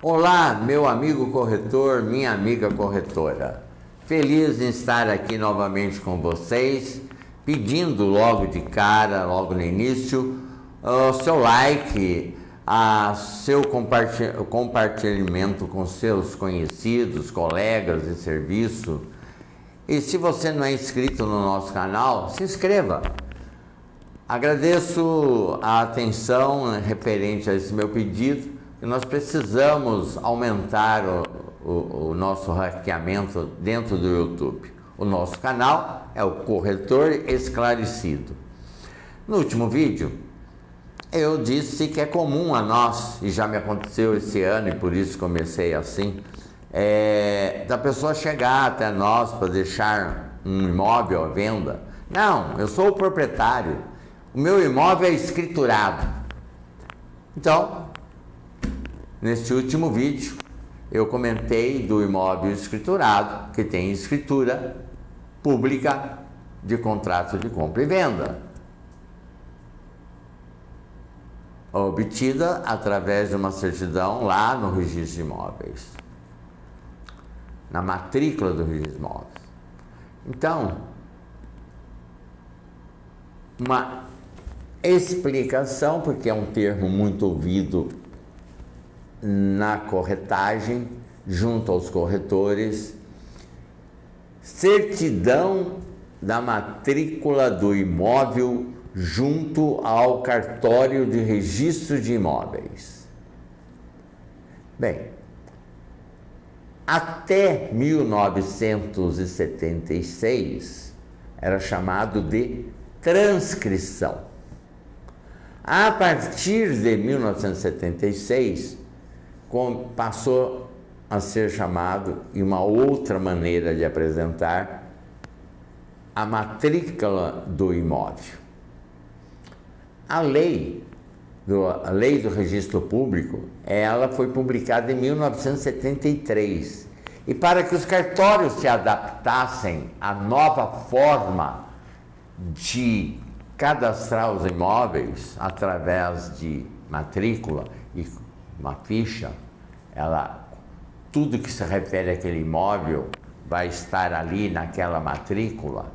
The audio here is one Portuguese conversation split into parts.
Olá, meu amigo corretor, minha amiga corretora. Feliz em estar aqui novamente com vocês, pedindo logo de cara, logo no início, o seu like, seu compartilhamento com seus conhecidos, colegas de serviço. E se você não é inscrito no nosso canal, se inscreva. Agradeço a atenção referente a esse meu pedido. Nós precisamos aumentar o nosso ranqueamento dentro do YouTube. O nosso canal é o Corretor Esclarecido. No último vídeo, eu disse que é comum a nós, e já me aconteceu esse ano e por isso comecei assim, da pessoa chegar até nós para deixar um imóvel à venda. Não, eu sou o proprietário, o meu imóvel é escriturado. Então, neste último vídeo, eu comentei do imóvel escriturado, que tem escritura pública de contrato de compra e venda, obtida através de uma certidão lá no registro de imóveis, na matrícula do registro de imóveis. Então, uma explicação, porque é um termo muito ouvido na corretagem, junto aos corretores: certidão da matrícula do imóvel junto ao cartório de registro de imóveis. Bem, até 1976 era chamado de transcrição. A partir de 1976 passou a ser chamado, e uma outra maneira de apresentar, a matrícula do imóvel. A lei do registro público, ela foi publicada em 1973. E para que os cartórios se adaptassem à nova forma de cadastrar os imóveis através de matrícula e uma ficha, tudo que se refere àquele imóvel vai estar ali naquela matrícula,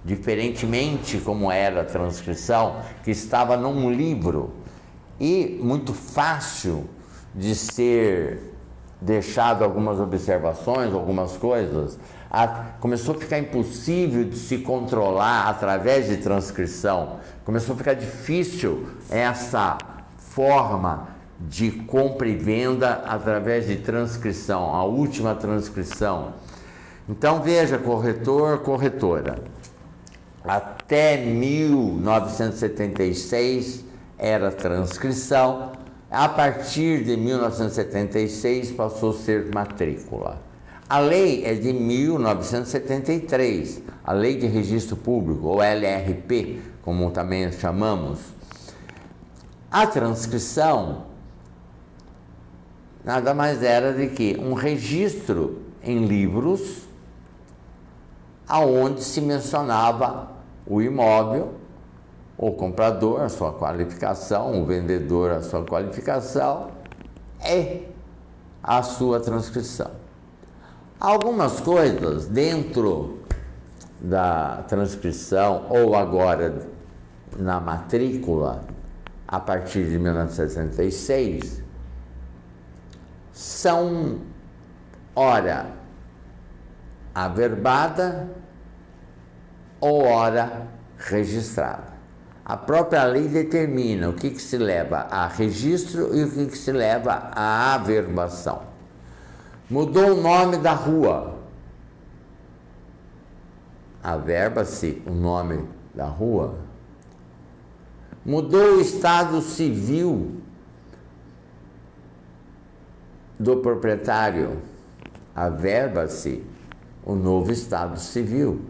diferentemente como era a transcrição, que estava num livro e muito fácil de ser deixado algumas observações, algumas coisas. Começou a ficar impossível de se controlar através de transcrição, começou a ficar difícil essa forma de compra e venda através de transcrição, a última transcrição. Então veja, corretor, corretora, até 1976 era transcrição, a partir de 1976 passou a ser matrícula. A lei é de 1973, a Lei de Registro Público, ou LRP, como também chamamos. A transcrição nada mais era de que um registro em livros aonde se mencionava o imóvel, o comprador, a sua qualificação, o vendedor, a sua qualificação e a sua transcrição. Algumas coisas dentro da transcrição ou agora na matrícula, a partir de 1966, são, ora, averbada ou ora registrada. A própria lei determina o que se leva a registro e o que se leva a averbação. Mudou o nome da rua, averba-se o nome da rua. Mudou o estado civil do proprietário, averba-se o novo estado civil.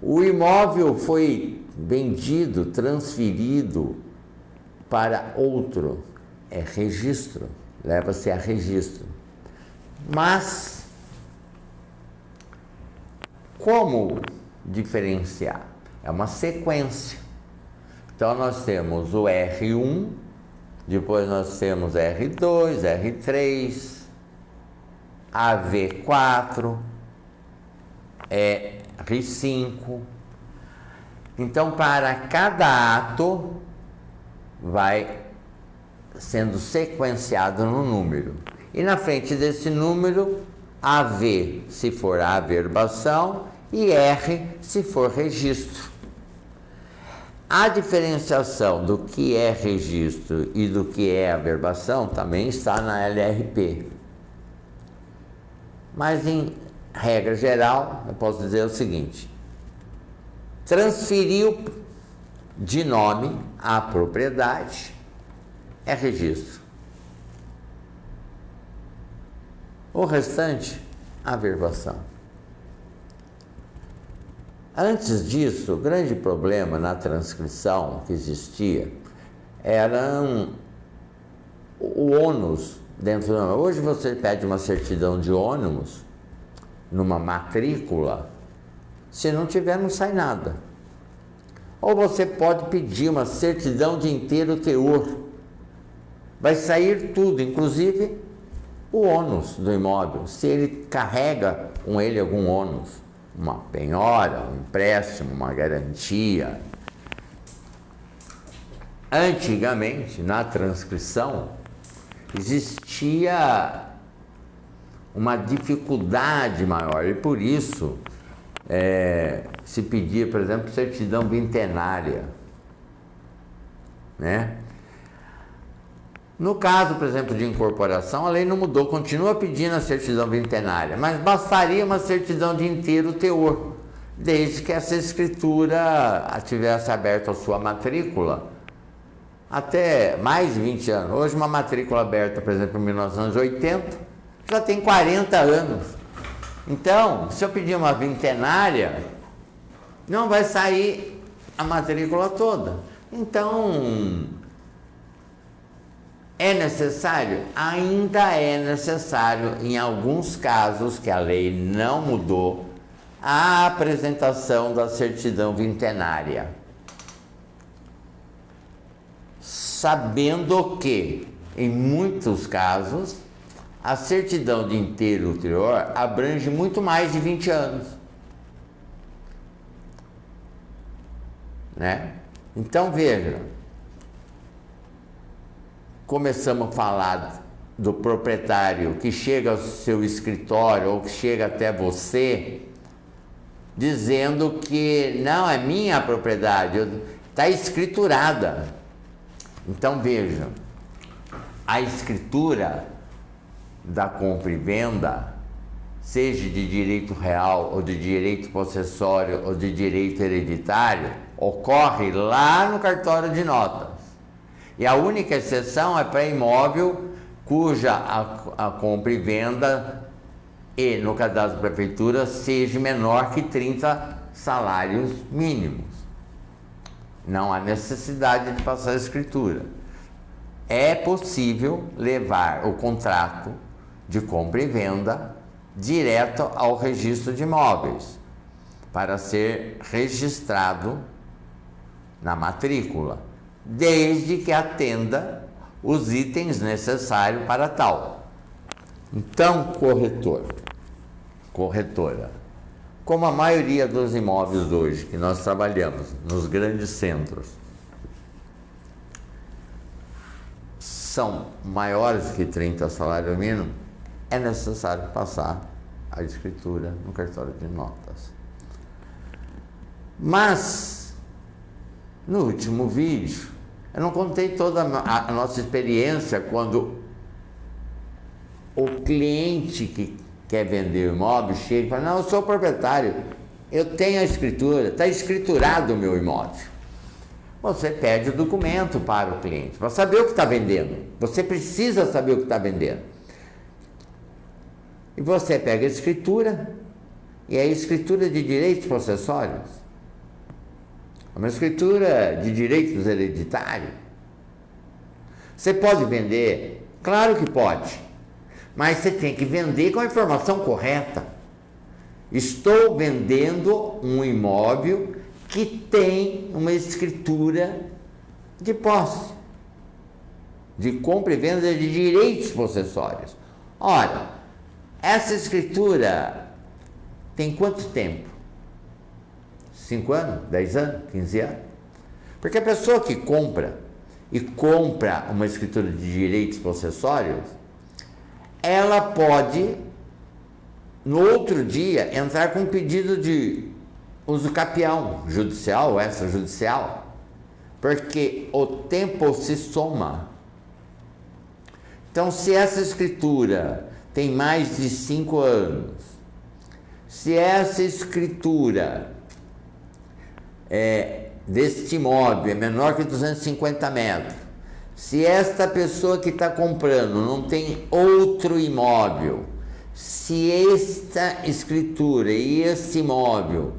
O imóvel foi vendido, transferido para outro, é registro, leva-se a registro. Mas como diferenciar? É uma sequência. Então nós temos o R1 Depois nós temos R2, R3, AV4, R5. Então, para cada ato, vai sendo sequenciado no número. E na frente desse número, AV, se for a averbação, e R, se for registro. A diferenciação do que é registro e do que é averbação também está na LRP. Mas, em regra geral, eu posso dizer o seguinte: transferiu de nome a propriedade é registro. O restante, averbação. Antes disso, o grande problema na transcrição que existia era o ônus dentro do nome. Hoje você pede uma certidão de ônus numa matrícula, se não tiver, não sai nada. Ou você pode pedir uma certidão de inteiro teor. Vai sair tudo, inclusive o ônus do imóvel, se ele carrega com ele algum ônus, uma penhora, um empréstimo, uma garantia. Antigamente, na transcrição, existia uma dificuldade maior e por isso se pedia, por exemplo, certidão vintenária, né? No caso, por exemplo, de incorporação, a lei não mudou, continua pedindo a certidão vintenária, mas bastaria uma certidão de inteiro teor, desde que essa escritura tivesse aberto a sua matrícula até mais de 20 anos. Hoje, uma matrícula aberta, por exemplo, em 1980, já tem 40 anos. Então, se eu pedir uma vintenária, não vai sair a matrícula toda. Então, é necessário? Ainda é necessário, em alguns casos que a lei não mudou, a apresentação da certidão vintenária. Sabendo que, em muitos casos, a certidão de inteiro teor abrange muito mais de 20 anos. Né? Então, veja, começamos a falar do proprietário que chega ao seu escritório ou que chega até você dizendo que não é minha propriedade, está escriturada. Então veja, a escritura da compra e venda, seja de direito real ou de direito possessório ou de direito hereditário, ocorre lá no cartório de notas. E a única exceção é para imóvel cuja a compra e venda, e no cadastro da prefeitura, seja menor que 30 salários mínimos. Não há necessidade de passar a escritura. É possível levar o contrato de compra e venda direto ao registro de imóveis, para ser registrado na matrícula, desde que atenda os itens necessários para tal. Então, corretora, como a maioria dos imóveis hoje que nós trabalhamos nos grandes centros são maiores que 30 salários mínimos, é necessário passar a escritura no cartório de notas. Mas, no último vídeo, eu não contei toda a nossa experiência quando o cliente que quer vender o imóvel chega e fala: não, eu sou proprietário, eu tenho a escritura, está escriturado o meu imóvel. Você pede o documento para o cliente, para saber o que está vendendo. Você precisa saber o que está vendendo. E você pega a escritura, e é a escritura de direitos possessórios. É uma escritura de direitos hereditários. Você pode vender? Claro que pode. Mas você tem que vender com a informação correta. Estou vendendo um imóvel que tem uma escritura de posse. de compra e venda de direitos possessórios. Ora, essa escritura tem quanto tempo? 5 anos? 10 anos? 15 anos? Porque a pessoa que compra uma escritura de direitos possessórios, ela pode, no outro dia, entrar com um pedido de uso capião, judicial ou extrajudicial, porque o tempo se soma. Então, se essa escritura tem mais de 5 anos, se essa escritura deste imóvel é menor que 250 metros, se esta pessoa que está comprando não tem outro imóvel, se esta escritura e este imóvel,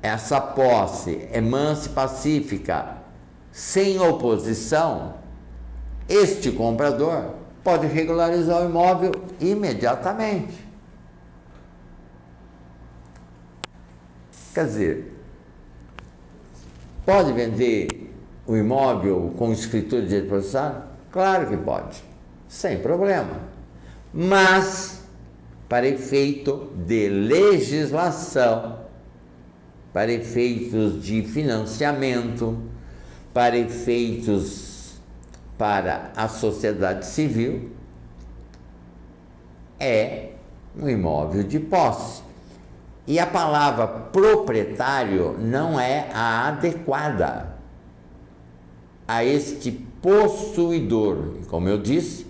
essa posse é mansa e pacífica, sem oposição, este comprador pode regularizar o imóvel imediatamente. Quer dizer, pode vender o imóvel com escritura de direito possessório? Claro que pode, sem problema. Mas, para efeito de legislação, para efeitos de financiamento, para efeitos para a sociedade civil, é um imóvel de posse. E a palavra proprietário não é a adequada a este possuidor, como eu disse,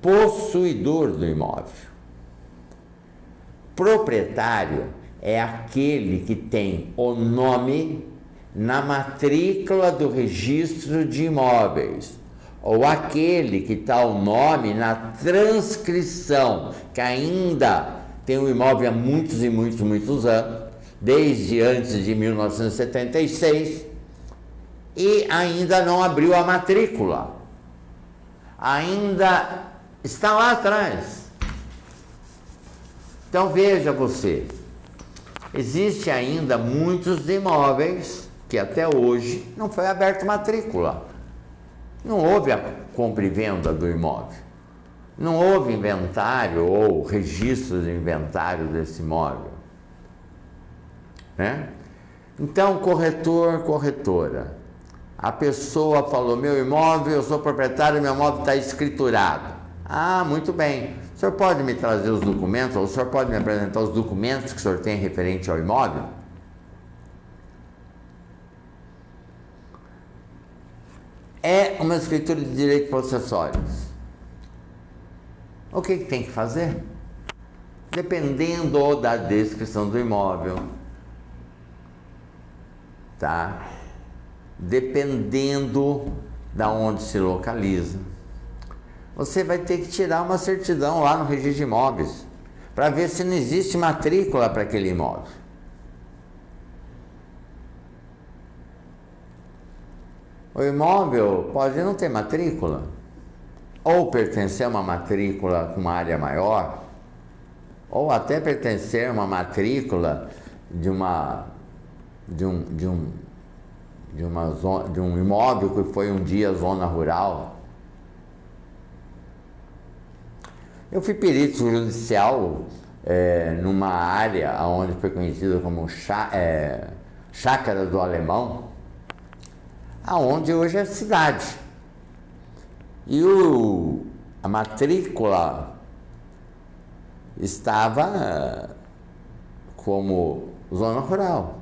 possuidor do imóvel. Proprietário é aquele que tem o nome na matrícula do registro de imóveis, ou aquele que está o nome na transcrição, que ainda tem o imóvel há muitos e muitos anos, desde antes de 1976, e ainda não abriu a matrícula, ainda está lá atrás. Então veja você, existe ainda muitos imóveis que até hoje não foi aberta matrícula, não houve a compra e venda do imóvel, não houve inventário ou registro de inventário desse imóvel, né? Então, corretor, corretora, a pessoa falou, meu imóvel, eu sou proprietário, meu imóvel está escriturado. Ah, muito bem, o senhor pode me trazer os documentos, ou o senhor pode me apresentar os documentos que o senhor tem referente ao imóvel? É uma escritura de direitos possessórios. O que tem que fazer? Dependendo da descrição do imóvel, tá? Dependendo da onde se localiza, você vai ter que tirar uma certidão lá no registro de imóveis para ver se não existe matrícula para aquele imóvel. O imóvel pode não ter matrícula, ou pertencer a uma matrícula com uma área maior, ou até pertencer a uma matrícula de um imóvel que foi um dia zona rural. Eu fui perito judicial numa área onde foi conhecida como Chácara do Alemão, aonde hoje é cidade. E a matrícula estava como zona rural,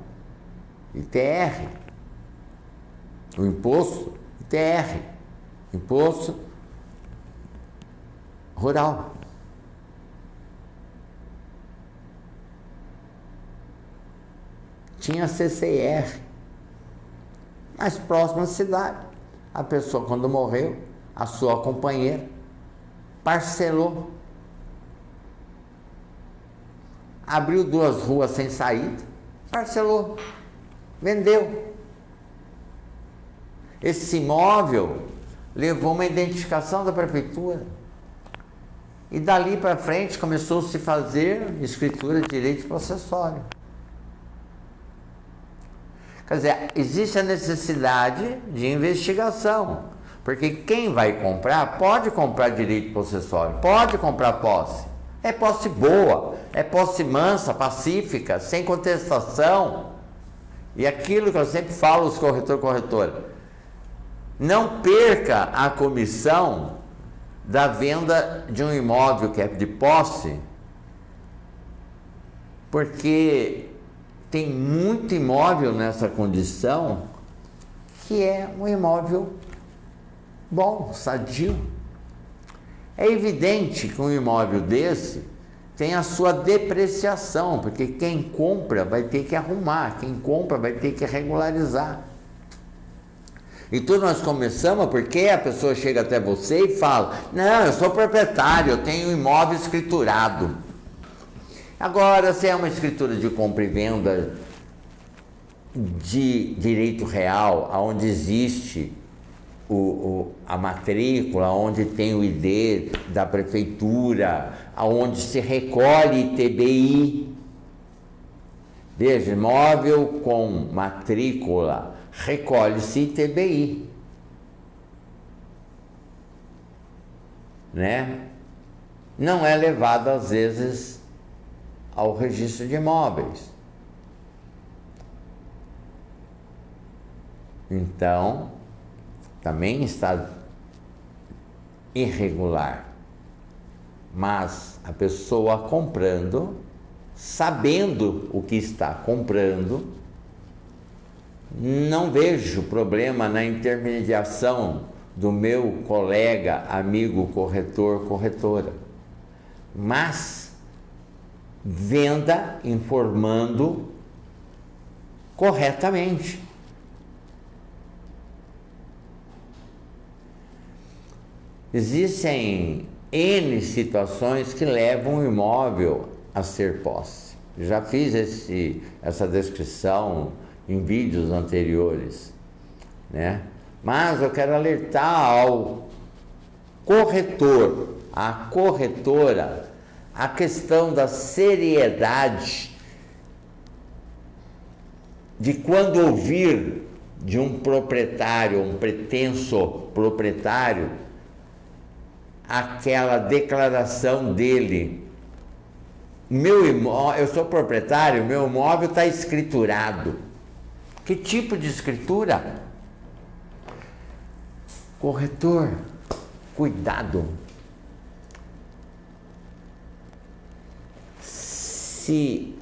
ITR, o imposto ITR, imposto rural. Tinha CCR, mais próximo à cidade. A pessoa, quando morreu, a sua companheira parcelou, abriu 2 ruas sem saída, parcelou, vendeu. Esse imóvel levou uma identificação da prefeitura e dali para frente começou a se fazer escritura de direito possessório. Quer dizer, existe a necessidade de investigação, Porque quem vai comprar pode comprar direito possessório, pode comprar posse. É posse boa, é posse mansa, pacífica, sem contestação. E aquilo que eu sempre falo aos corretor, não perca a comissão da venda de um imóvel que é de posse, porque tem muito imóvel nessa condição que é um imóvel bom, sadio. É evidente que um imóvel desse tem a sua depreciação, porque quem compra vai ter que arrumar, quem compra vai ter que regularizar. Então nós começamos porque a pessoa chega até você e fala: não, eu sou proprietário, eu tenho um imóvel escriturado. Agora, se é uma escritura de compra e venda de direito real, onde existe a matrícula, onde tem o ID da prefeitura, onde se recolhe ITBI. Veja, imóvel com matrícula, recolhe-se ITBI. Né? Não é levado, às vezes, ao registro de imóveis. Então, também está irregular. Mas a pessoa comprando, sabendo o que está comprando, não vejo problema na intermediação do meu colega, amigo corretor, corretora. Mas venda informando corretamente. Existem N situações que levam o imóvel a ser posse. Já fiz essa descrição em vídeos anteriores, né? Mas eu quero alertar ao corretor, à corretora, a questão da seriedade de quando ouvir de um proprietário, um pretenso proprietário, aquela declaração dele: eu sou proprietário, meu imóvel está escriturado. Que tipo de escritura? Corretor, cuidado. Se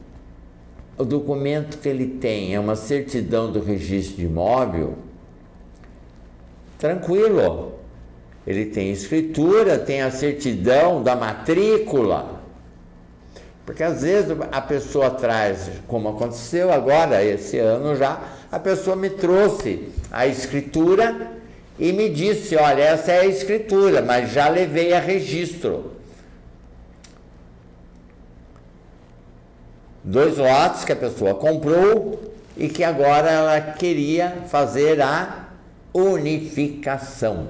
o documento que ele tem é uma certidão do registro de imóvel, tranquilo. Ele tem escritura, tem a certidão da matrícula. Porque às vezes a pessoa traz, como aconteceu agora, esse ano já, a pessoa me trouxe a escritura e me disse: olha, essa é a escritura, mas já levei a registro. 2 lotes que a pessoa comprou e que agora ela queria fazer a unificação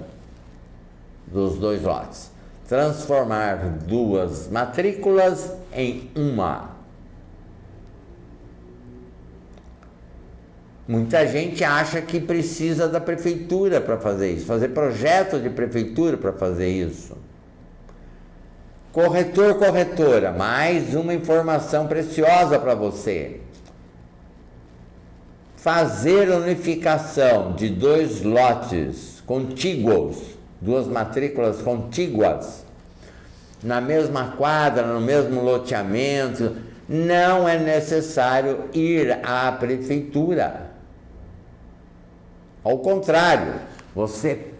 dos 2 lotes, transformar 2 matrículas em uma. Muita gente acha que precisa da prefeitura para fazer isso, fazer projeto de prefeitura para fazer isso. Corretor, corretora, mais uma informação preciosa para você. Fazer unificação de 2 lotes contíguos, 2 matrículas contíguas, na mesma quadra, no mesmo loteamento, não é necessário ir à prefeitura. Ao contrário, você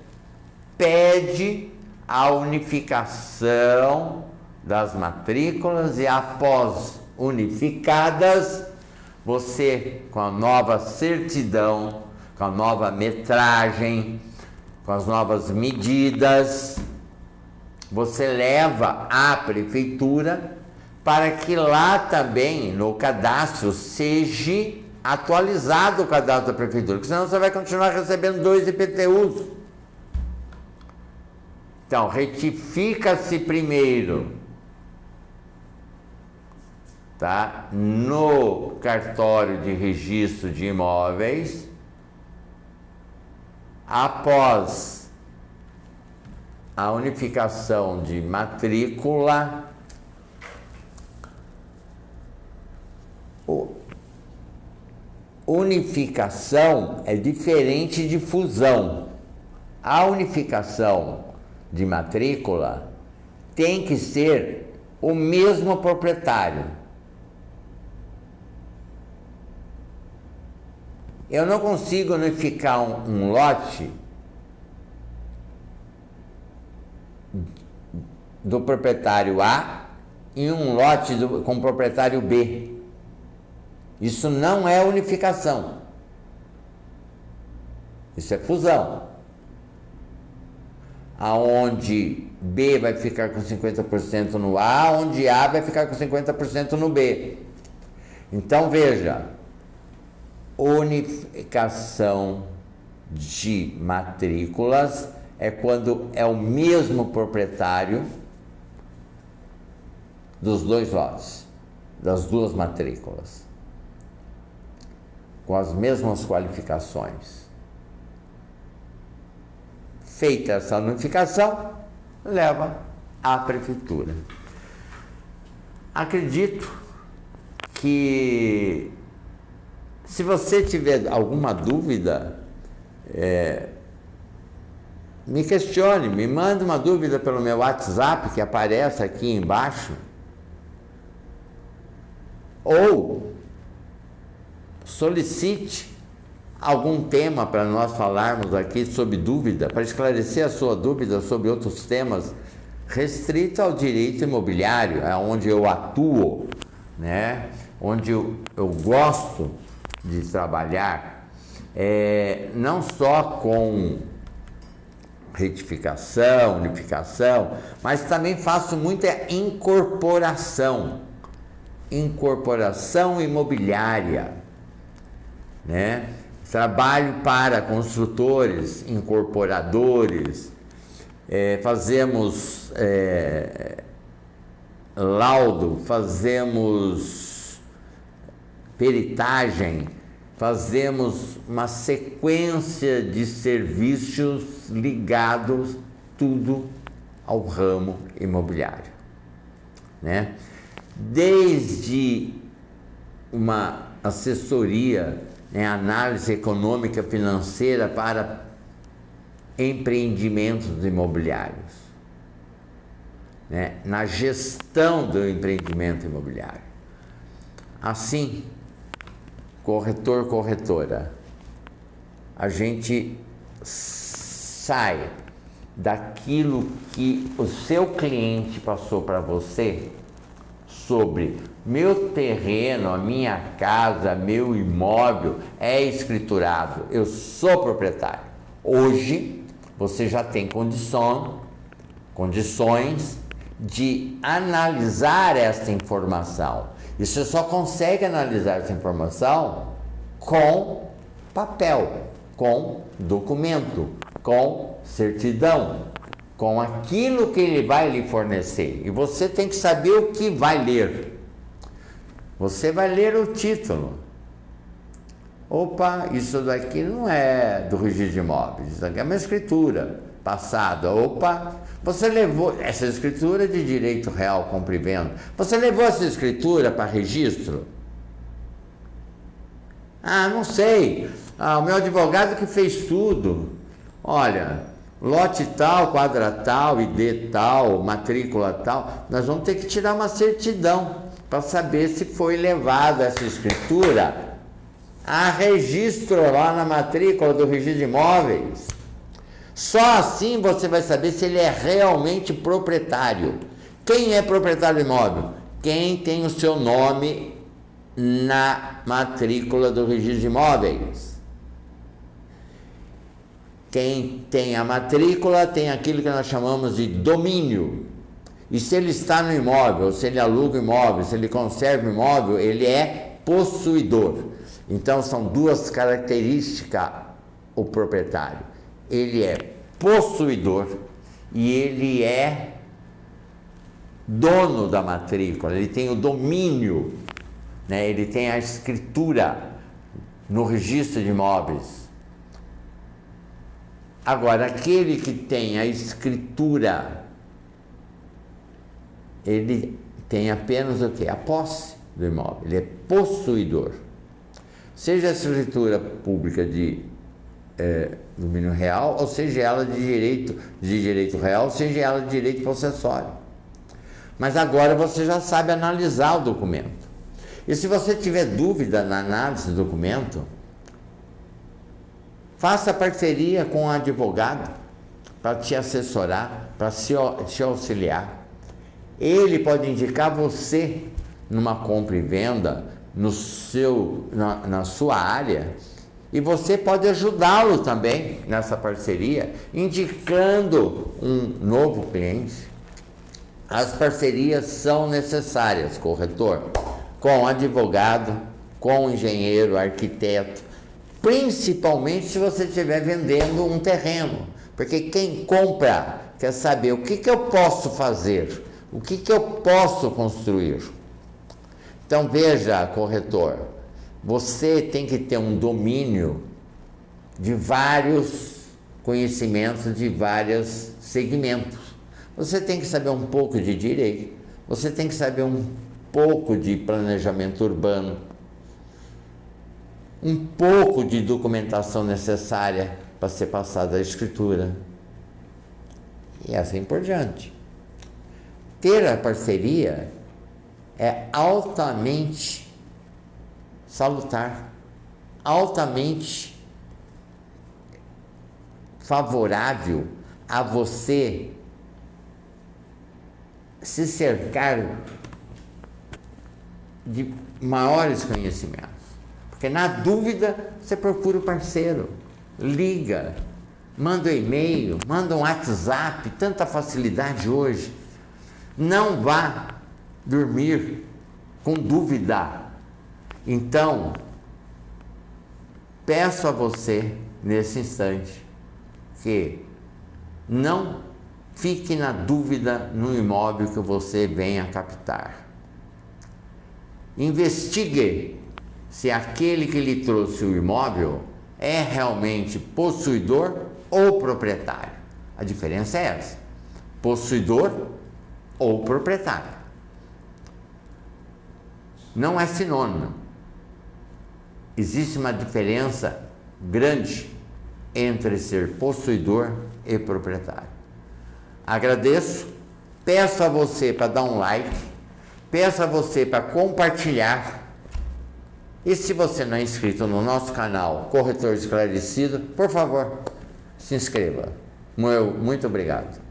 pede a unificação das matrículas e, após unificadas, você, com a nova certidão, com a nova metragem, com as novas medidas, você leva à prefeitura para que lá também no cadastro seja atualizado o cadastro da prefeitura, porque senão você vai continuar recebendo 2 IPTUs. Então, retifica-se primeiro, tá? No cartório de registro de imóveis. Após a unificação de matrícula, unificação é diferente de fusão. A unificação de matrícula tem que ser o mesmo proprietário. Eu não consigo unificar um lote do proprietário A e um lote com o proprietário B. Isso não é unificação. Isso é fusão. Aonde B vai ficar com 50% no A, onde A vai ficar com 50% no B. Então veja, unificação de matrículas é quando é o mesmo proprietário dos dois lotes, das duas matrículas, com as mesmas qualificações. Feita essa unificação, leva à prefeitura. Acredito que, se você tiver alguma dúvida, me questione, me mande uma dúvida pelo meu WhatsApp, que aparece aqui embaixo, ou solicite algum tema para nós falarmos aqui sobre dúvida, para esclarecer a sua dúvida sobre outros temas restrito ao direito imobiliário, é onde eu atuo, né? Onde eu gosto de trabalhar, não só com retificação, unificação, mas também faço muita incorporação imobiliária, né? Trabalho para construtores, incorporadores, fazemos laudo, fazemos peritagem, fazemos uma sequência de serviços ligados tudo ao ramo imobiliário, né? Desde uma assessoria, análise econômica financeira para empreendimentos imobiliários, né? Na gestão do empreendimento imobiliário. Assim, corretor, corretora, a gente sai daquilo que o seu cliente passou para você sobre meu terreno, a minha casa, meu imóvel é escriturado, eu sou proprietário. Hoje você já tem condições de analisar essa informação. E você só consegue analisar essa informação com papel, com documento, com certidão, com aquilo que ele vai lhe fornecer. E você tem que saber o que vai ler. Você vai ler o título. Opa, isso daqui não é do registro de imóveis, isso aqui é uma escritura passada. Opa, você levou essa escritura de direito real, compra e venda. Você levou essa escritura para registro? Ah, não sei. O meu advogado que fez tudo. Olha, lote tal, quadra tal, ID tal, matrícula tal. Nós vamos ter que tirar uma certidão para saber se foi levada essa escritura a registro lá na matrícula do registro de imóveis. Só assim você vai saber se ele é realmente proprietário. Quem é proprietário do imóvel? Quem tem o seu nome na matrícula do registro de imóveis. Quem tem a matrícula tem aquilo que nós chamamos de domínio. E se ele está no imóvel, se ele aluga o imóvel, se ele conserva o imóvel, ele é possuidor. Então são duas características o proprietário. Ele é possuidor e ele é dono da matrícula, ele tem o domínio, né? Ele tem a escritura no registro de imóveis. Agora, aquele que tem a escritura, ele tem apenas o quê? A posse do imóvel, ele é possuidor. Seja a escritura pública de domínio real, ou seja ela de direito real, seja ela de direito possessório. Mas agora você já sabe analisar o documento. E se você tiver dúvida na análise do documento, faça parceria com um advogado para te assessorar, para te auxiliar. Ele pode indicar você numa compra e venda na sua área, e você pode ajudá-lo também nessa parceria, indicando um novo cliente. As parcerias são necessárias, corretor, com advogado, com engenheiro, arquiteto, principalmente se você estiver vendendo um terreno, porque quem compra quer saber o que eu posso fazer, o que eu posso construir. Então veja, corretor, você tem que ter um domínio de vários conhecimentos, de vários segmentos. Você tem que saber um pouco de direito, você tem que saber um pouco de planejamento urbano, um pouco de documentação necessária para ser passada a escritura, e assim por diante. Ter a parceria é altamente salutar, altamente favorável a você se cercar de maiores conhecimentos. Porque na dúvida você procura o parceiro, liga, manda um e-mail, manda um WhatsApp, tanta facilidade hoje. Não vá dormir com dúvida. Então, peço a você, nesse instante, que não fique na dúvida no imóvel que você venha captar. Investigue se aquele que lhe trouxe o imóvel é realmente possuidor ou proprietário. A diferença é essa: possuidor ou proprietário. Não é sinônimo. Existe uma diferença grande entre ser possuidor e proprietário. Agradeço, peço a você para dar um like, peço a você para compartilhar, e se você não é inscrito no nosso canal Corretor Esclarecido, por favor, se inscreva. Muito obrigado.